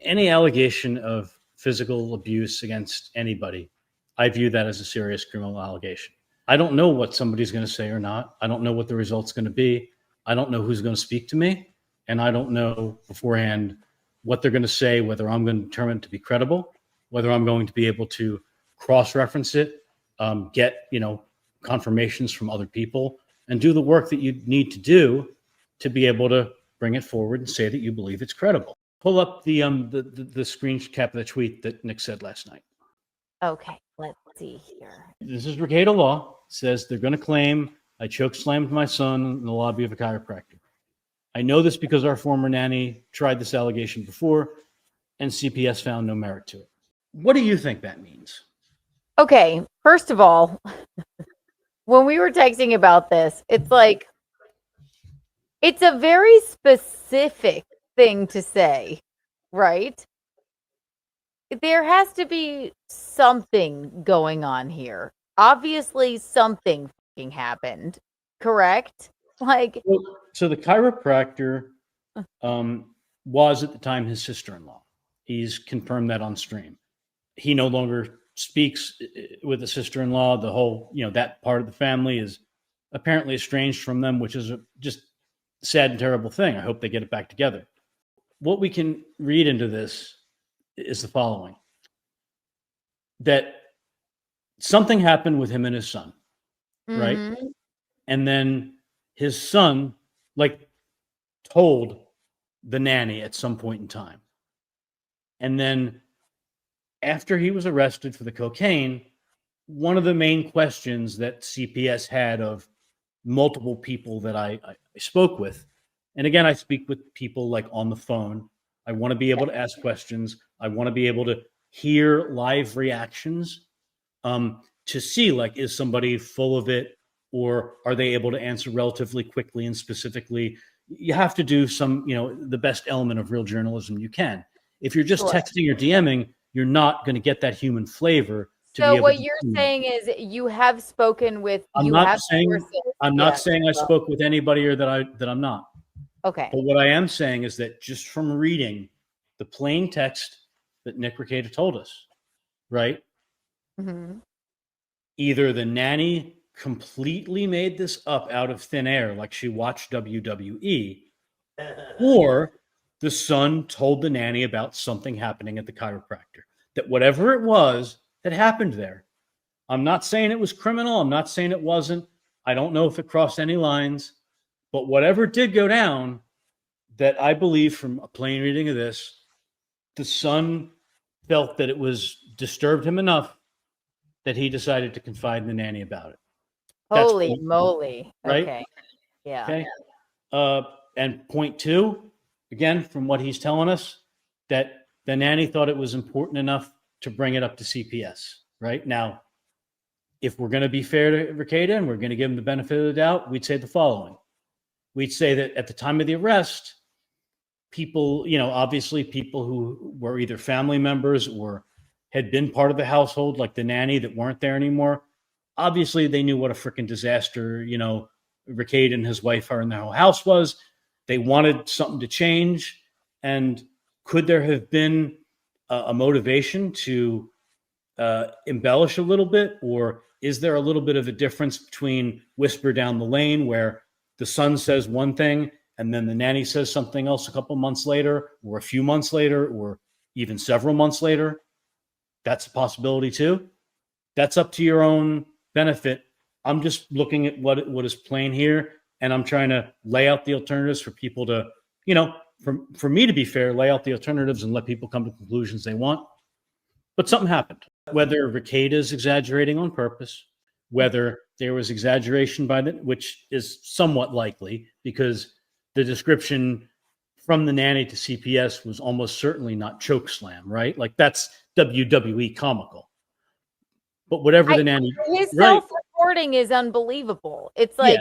any allegation of physical abuse against anybody, I view that as a serious criminal allegation. I don't know what somebody's going to say or not. I don't know what the result's going to be. I don't know who's going to speak to me. And I don't know beforehand what they're going to say, whether I'm going to determine it to be credible, whether I'm going to be able to cross-reference it, get, confirmations from other people, and do the work that you need to do to be able to bring it forward and say that you believe it's credible. Pull up the screen cap of the tweet that Nick said last night. Okay, let's see here. This is Rekieta law. It says they're going to claim I choke slammed my son in the lobby of a chiropractor. I know this because our former nanny tried this allegation before, and CPS found no merit to it. What do you think that means? Okay, first of all, when we were texting about this, it's like, it's a very specific thing to say, right? There has to be something going on here. Obviously, something fucking happened, correct? Like, so the chiropractor was at the time his sister-in-law. He's confirmed that on stream. He no longer speaks with the sister-in-law. The whole, that part of the family is apparently estranged from them, which is just sad and terrible thing. I hope they get it back together. What we can read into this is the following: that something happened with him and his son, right? And then his son, told the nanny at some point in time. And then after he was arrested for the cocaine, one of the main questions that CPS had of multiple people that I spoke with, and again, I speak with people on the phone. I want to be able to ask questions. I want to be able to hear live reactions to see, is somebody full of it, or are they able to answer relatively quickly and specifically? You have to do some, the best element of real journalism you can. If you're just texting or DMing, you're not going to get that human flavor. So what you're saying is you have spoken with. I'm not saying I spoke with anybody or that I'm not. Okay. But what I am saying is that just from reading the plain text that Nick Rekieta told us, right? Mm-hmm. Either the nanny completely made this up out of thin air, like she watched WWE, or the son told the nanny about something happening at the chiropractor. That whatever it was that happened there, I'm not saying it was criminal. I'm not saying it wasn't. I don't know if it crossed any lines, but whatever did go down, that I believe from a plain reading of this, the son felt that it was disturbed him enough that he decided to confide in the nanny about it. Holy moly. Right? Okay. Yeah. Okay. And point two, again, from what he's telling us, that the nanny thought it was important enough to bring it up to CPS. Right? Now, if we're going to be fair to Rekieta and we're going to give him the benefit of the doubt, we'd say the following. We'd say that at the time of the arrest, people, obviously people who were either family members or had been part of the household, like the nanny, that weren't there anymore, obviously they knew what a freaking disaster, Rekieta and his wife are in their whole house was. They wanted something to change. And could there have been a motivation to embellish a little bit? Or is there a little bit of a difference between Whisper Down the Lane, where the son says one thing and then the nanny says something else a couple months later, or a few months later, or even several months later? That's a possibility too. That's up to your own benefit. I'm just looking at what is plain here, and I'm trying to lay out the alternatives for people to, for me to be fair, lay out the alternatives and let people come to conclusions they want. But something happened. Whether Rekieta is exaggerating on purpose, whether there was exaggeration by which is somewhat likely, because the description from the nanny to CPS was almost certainly not choke slam, right? That's WWE comical. But whatever the nanny, his self-reporting is unbelievable. It's like,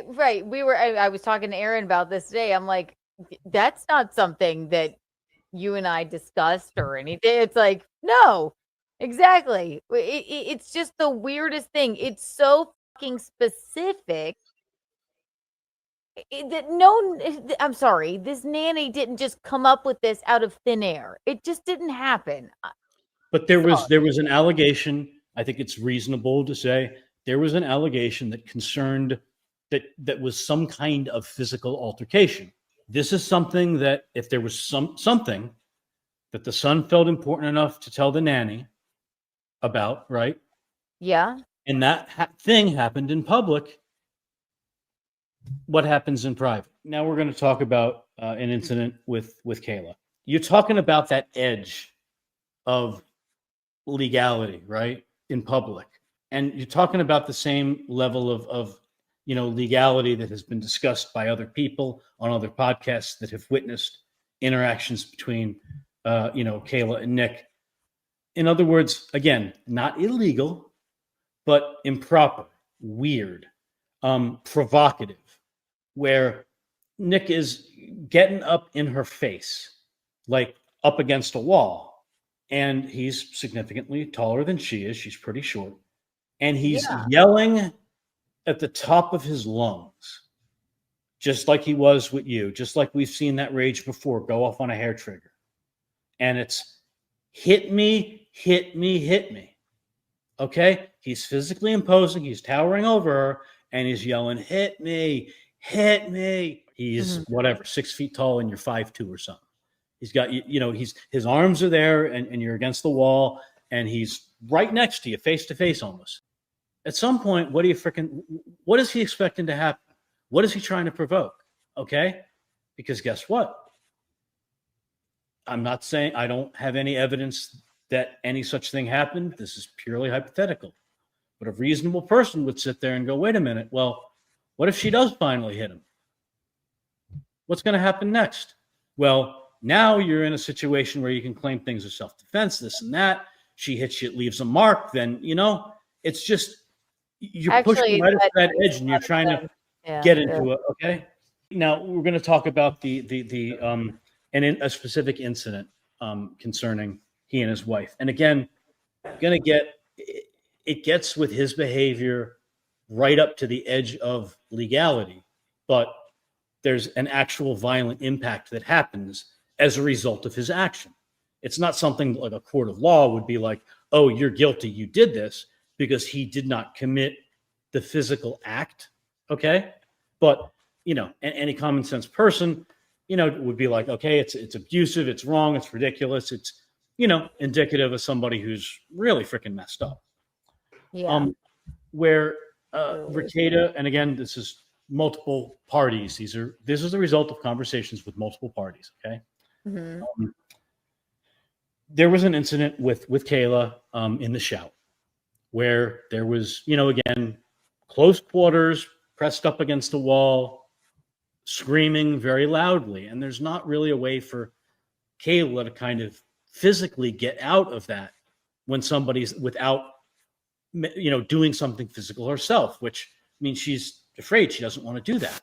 right. I was talking to Aaron about this today. I'm like, that's not something that you and I discussed or anything. It's like, no, exactly. It's just the weirdest thing. It's so fucking specific. I'm sorry, this nanny didn't just come up with this out of thin air. It just didn't happen. But there was an allegation. I think it's reasonable to say there was an allegation that concerned that was some kind of physical altercation. This is something that if there was something that the son felt important enough to tell the nanny about, right? Yeah. And that thing happened in public. What happens in private? Now we're going to talk about an incident with Kayla. You're talking about that edge of legality, right? In public. And you're talking about the same level of legality that has been discussed by other people on other podcasts that have witnessed interactions between Kayla and Nick. In other words, again, not illegal, but improper, weird, provocative, where Nick is getting up in her face, like up against a wall. And he's significantly taller than she is. She's pretty short. And he's yelling at the top of his lungs, just like he was with you, just like we've seen that rage before go off on a hair trigger. And it's hit me, hit me, hit me. Okay? He's physically imposing. He's towering over her, and he's yelling, hit me, hit me. He's whatever, 6 feet tall, and you're 5'2" or something. He's got, his arms are there, and you're against the wall, and he's right next to you, face to face almost. At some point, what is he expecting to happen? What is he trying to provoke? Okay? Because guess what? I'm not saying I don't have any evidence that any such thing happened. This is purely hypothetical. But a reasonable person would sit there and go, wait a minute. Well, what if she does finally hit him? What's going to happen next? Well, now you're in a situation where you can claim things of self-defense, this and that. She hits you, it leaves a mark. Then, it's just, you're pushing right up that edge and you're trying to get into it. Okay. Now we're going to talk about a specific incident concerning he and his wife. And again, it gets with his behavior right up to the edge of legality, but there's an actual violent impact that happens as a result of his action. It's not something like a court of law would be like, oh, you're guilty, you did this, because he did not commit the physical act. Okay. But, any common sense person, would be like, okay, it's abusive, it's wrong, it's ridiculous, it's, indicative of somebody who's really freaking messed up. Yeah. Where Rekieta, and again, this is multiple parties. This is the result of conversations with multiple parties. Okay. There was an incident with Kayla in the shower where there was, again, close quarters, pressed up against the wall, screaming very loudly. And there's not really a way for Kayla to kind of physically get out of that when somebody's without, doing something physical herself, which means she's afraid. She doesn't want to do that.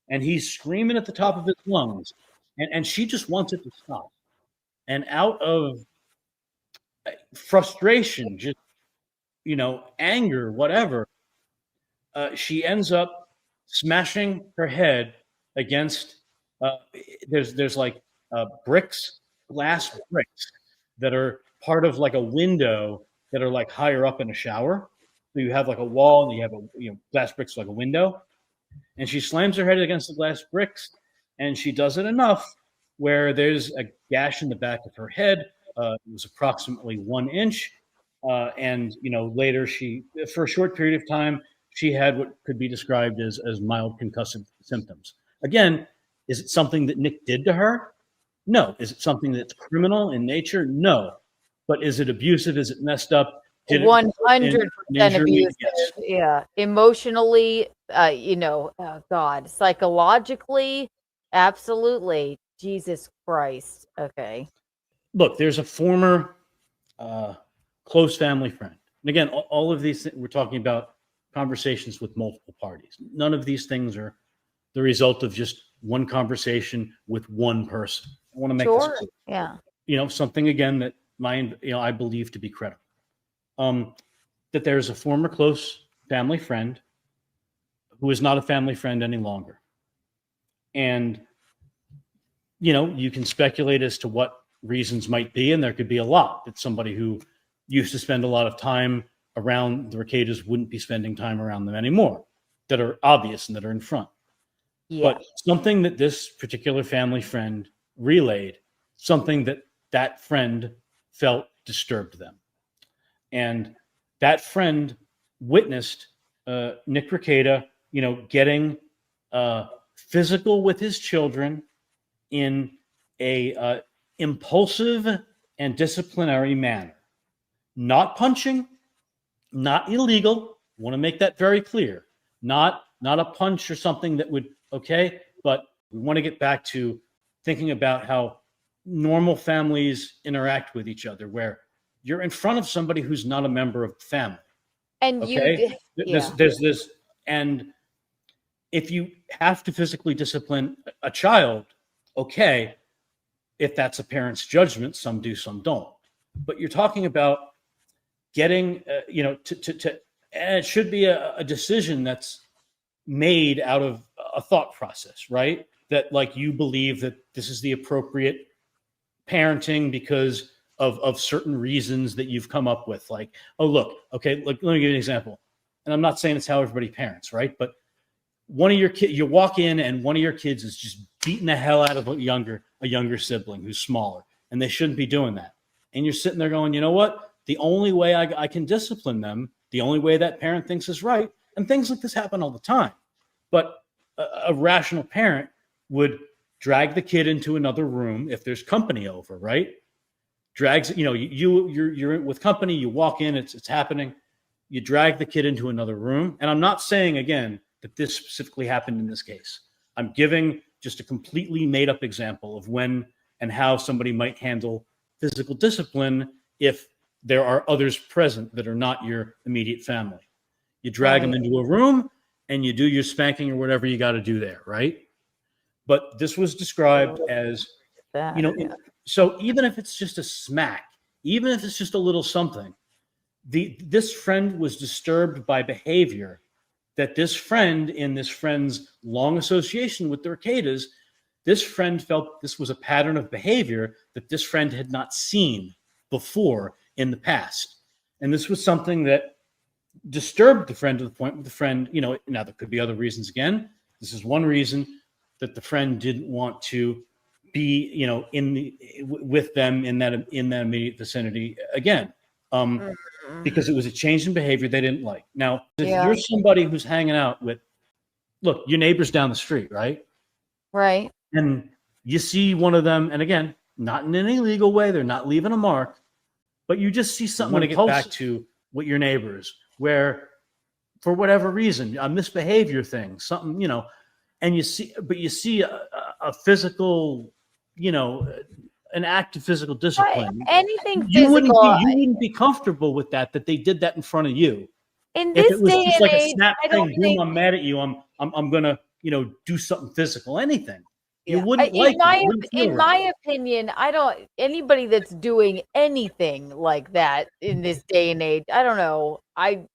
And he's screaming at the top of his lungs, and she just wants it to stop. And out of frustration, just, anger, whatever, she ends up smashing her head against, there's like glass bricks that are part of like a window that are like higher up in a shower. So you have like a wall and you have glass bricks like a window. And she slams her head against the glass bricks, and she does it enough where there's a gash in the back of her head. It was approximately 1 inch. And, later for a short period of time, she had what could be described as mild concussive symptoms. Again, is it something that Nick did to her? No. Is it something that's criminal in nature? No. But is it abusive? Is it messed up? 100% abusive. Yes. Yeah. Emotionally, God, psychologically, absolutely. Jesus Christ. Okay. Look, there's a former close family friend. And again, all of these, we're talking about conversations with multiple parties. None of these things are the result of just one conversation with one person. I want to make this clear. Yeah. Something again that I believe to be credible. That there's a former close family friend who is not a family friend any longer. And, you can speculate as to what reasons might be, and there could be a lot. It's somebody who used to spend a lot of time around the Requietas wouldn't be spending time around them anymore, that are obvious and that are in front. Yeah. But something that this particular family friend relayed, something that friend felt disturbed them. And that friend witnessed Nick Rekieta, getting physical with his children in a impulsive and disciplinary manner. Not punching, not illegal. I want to make that very clear. Not a punch or something that would, okay? But we want to get back to thinking about how normal families interact with each other, where you're in front of somebody who's not a member of the family. And okay? There's this, and if you have to physically discipline a child, okay, if that's a parent's judgment, some do, some don't. But you're talking about getting, and it should be a decision that's made out of a thought process, right? That like you believe that this is the appropriate parenting because of certain reasons that you've come up with. Like, oh, look, okay, let me give you an example. And I'm not saying it's how everybody parents, right? But one of your kids, you walk in and one of your kids is just beating the hell out of a younger sibling who's smaller, and they shouldn't be doing that. And you're sitting there going, you know what? The only way I can discipline them, the only way that parent thinks is right, and things like this happen all the time. But a rational parent would drag the kid into another room if there's company over, right? Drags, you're with company, you walk in, it's happening. You drag the kid into another room. And I'm not saying, again, that this specifically happened in this case. I'm giving just a completely made up example of when and how somebody might handle physical discipline if there are others present that are not your immediate family. You drag them into a room and you do your spanking or whatever you got to do there, right? But this was described as, so even if it's just a smack, even if it's just a little something, this friend was disturbed by behavior that this friend, in this friend's long association with the Requietas, this friend felt this was a pattern of behavior that this friend had not seen before in the past. And this was something that disturbed the friend to the point where the friend, now there could be other reasons again. This is one reason that the friend didn't want to be, with them in that immediate vicinity again. Because it was a change in behavior they didn't like. Now, if you're somebody who's hanging out with, look, your neighbor's down the street, right? Right. And you see one of them, and again, not in an illegal way, they're not leaving a mark, but you just see something to get back to with your neighbors, where for whatever reason, a misbehavior thing, something, and you see a physical, an act of physical discipline. Anything you physical. You wouldn't be comfortable with that they did that in front of you. In this if it was day just and like age, a snap I thing, don't boom, think I'm mad at you. I'm gonna, do something physical, anything. You Yeah. wouldn't In my opinion, I don't anybody that's doing anything like that in this day and age. I don't know. I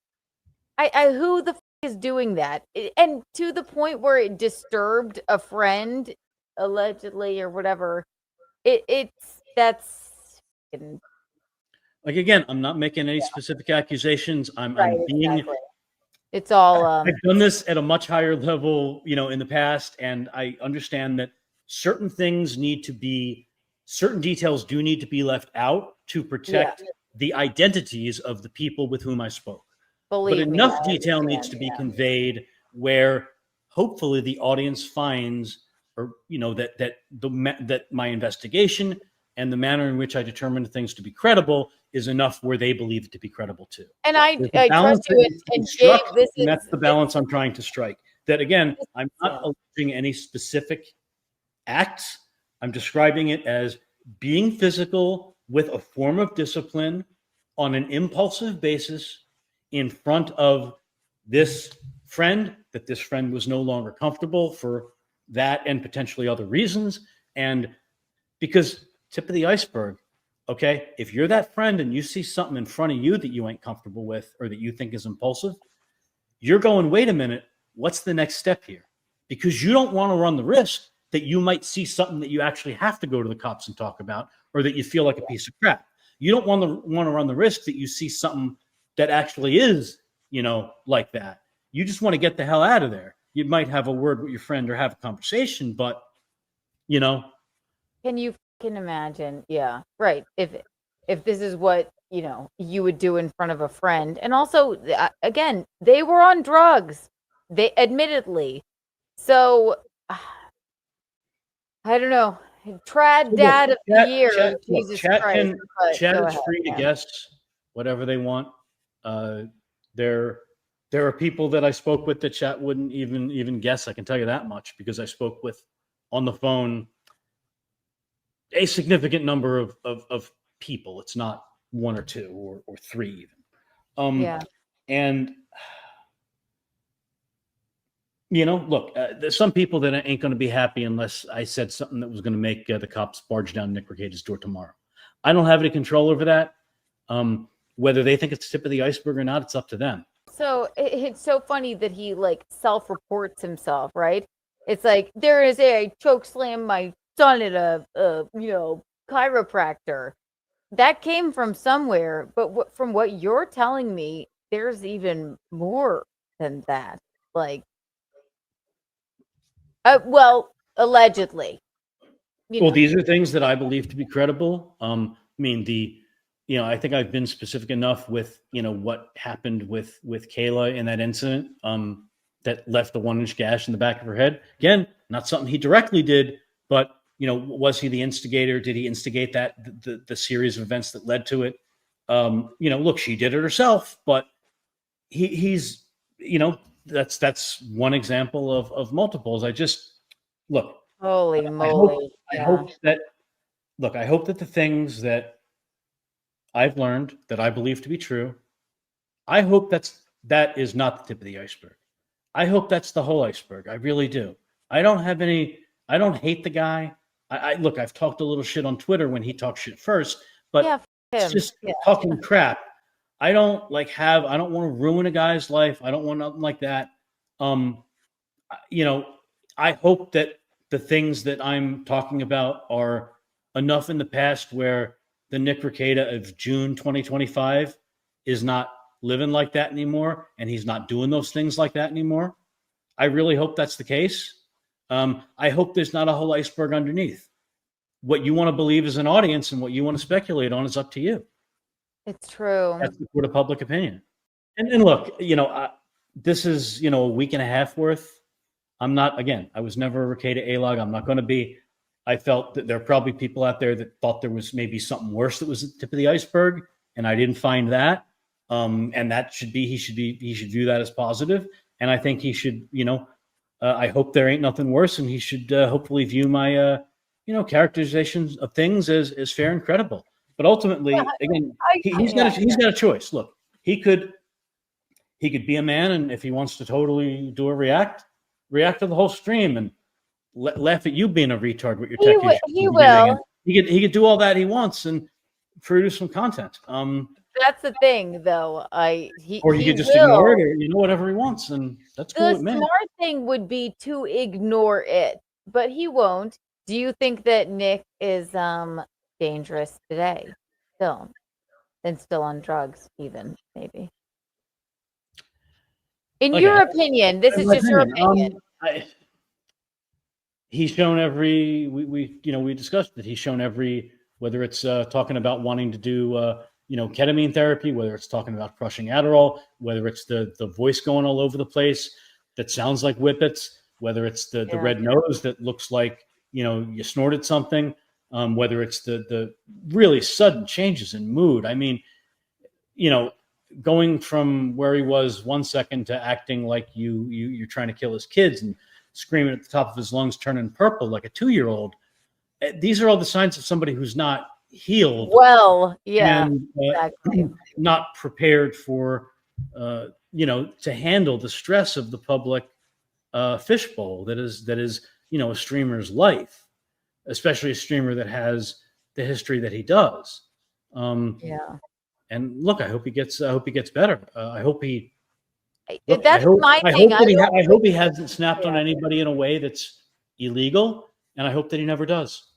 who the f- is doing that? And to the point where it disturbed a friend, allegedly or whatever. That's like, again, I'm not making any specific accusations. I'm being. Exactly. It's all. I've done this at a much higher level, in the past, and I understand that certain details do need to be left out to protect the identities of the people with whom I spoke. But enough detail needs to be conveyed where hopefully the audience finds, or that my investigation and the manner in which I determined things to be credible is enough where they believe it to be credible too. And I trust you. And Gabe, that's the balance I'm trying to strike. That again, I'm not alleging any specific acts. I'm describing it as being physical with a form of discipline on an impulsive basis in front of this friend, that this friend was no longer comfortable for that and potentially other reasons. And because tip of the iceberg, okay, if you're that friend and you see something in front of you that you ain't comfortable with or that you think is impulsive, you're going, wait a minute, what's the next step here? Because you don't want to run the risk that you might see something that you actually have to go to the cops and talk about, or that you feel like a piece of crap. You don't want to run the risk that you see something that actually is, like that. You just want to get the hell out of there. You might have a word with your friend or have a conversation, but Can you imagine? Yeah, right. If this is what you would do in front of a friend, and also again, they were on drugs. They admittedly. So I don't know. Trad dad of the year. Jesus Christ. Chat is free to guess whatever they want. There are people that I spoke with that chat wouldn't even guess. I can tell you that much, because I spoke with on the phone a significant number of people. It's not one or two or three even. And look, there's some people that ain't going to be happy unless I said something that was going to make the cops barge down Nick Rekieta's door tomorrow. I don't have any control over that. Whether they think it's the tip of the iceberg or not, it's up to them. So it's so funny that he self-reports himself, right? It's like, there is a choke slam my son at a chiropractor. That came from somewhere, but from what you're telling me, there's even more than that. Well, allegedly. These are things that I believe to be credible. I think I've been specific enough with, what happened with Kayla in that incident that left the 1-inch gash in the back of her head. Again, not something he directly did, but, was he the instigator? Did he instigate the series of events that led to it? Look, she did it herself, but he's, that's one example of multiples. I just look. Holy moly! I hope that the things that I've learned that I believe to be true, I hope that is not the tip of the iceberg. I hope that's the whole iceberg. I really do. I don't hate the guy. Look, I've talked a little shit on Twitter when he talked shit first, but it's just talking crap. I don't want to ruin a guy's life. I don't want nothing like that. I hope that the things that I'm talking about are enough in the past where the Nick Rekieta of June 2025 is not living like that anymore, and he's not doing those things like that anymore. I really hope that's the case. I hope there's not a whole iceberg underneath. What you want to believe as an audience and what you want to speculate on is up to you. It's true. That's the court of public opinion. And look, this is, a week and a half worth. I was never a Rekieta A-log. I'm not going to be. I felt that there are probably people out there that thought there was maybe something worse that was at the tip of the iceberg, and I didn't find that. And that he should view that as positive. And I think he should, I hope there ain't nothing worse, and he should hopefully view my, characterizations of things as fair and credible. But ultimately, again, he's got a choice. Look, he could be a man, and if he wants to totally do a react to the whole stream and laugh at you being a retard with your tech issues. He will. He could do all that he wants and produce some content. That's the thing, though. He could just ignore it, or whatever he wants, and that's cool with me. The smart thing would be to ignore it, but he won't. Do you think that Nick is dangerous today, still, and still on drugs, even maybe? In your opinion, this is just your opinion. He's shown we discussed that he's shown whether it's talking about wanting to do ketamine therapy, whether it's talking about crushing Adderall, whether it's the voice going all over the place that sounds like whippets, whether it's the red nose that looks like you snorted something, whether it's the really sudden changes in mood. I mean, going from where he was 1 second to acting like you're trying to kill his kids and screaming at the top of his lungs, turning purple like a 2-year-old. These are all the signs of somebody who's not healed. Well, yeah, and, exactly. Not prepared for, to handle the stress of the public fishbowl that is, a streamer's life, especially a streamer that has the history that he does. And look, I hope he gets better. I hope he. That's my thing. I hope he hasn't snapped on anybody in a way that's illegal. and I hope that he never does.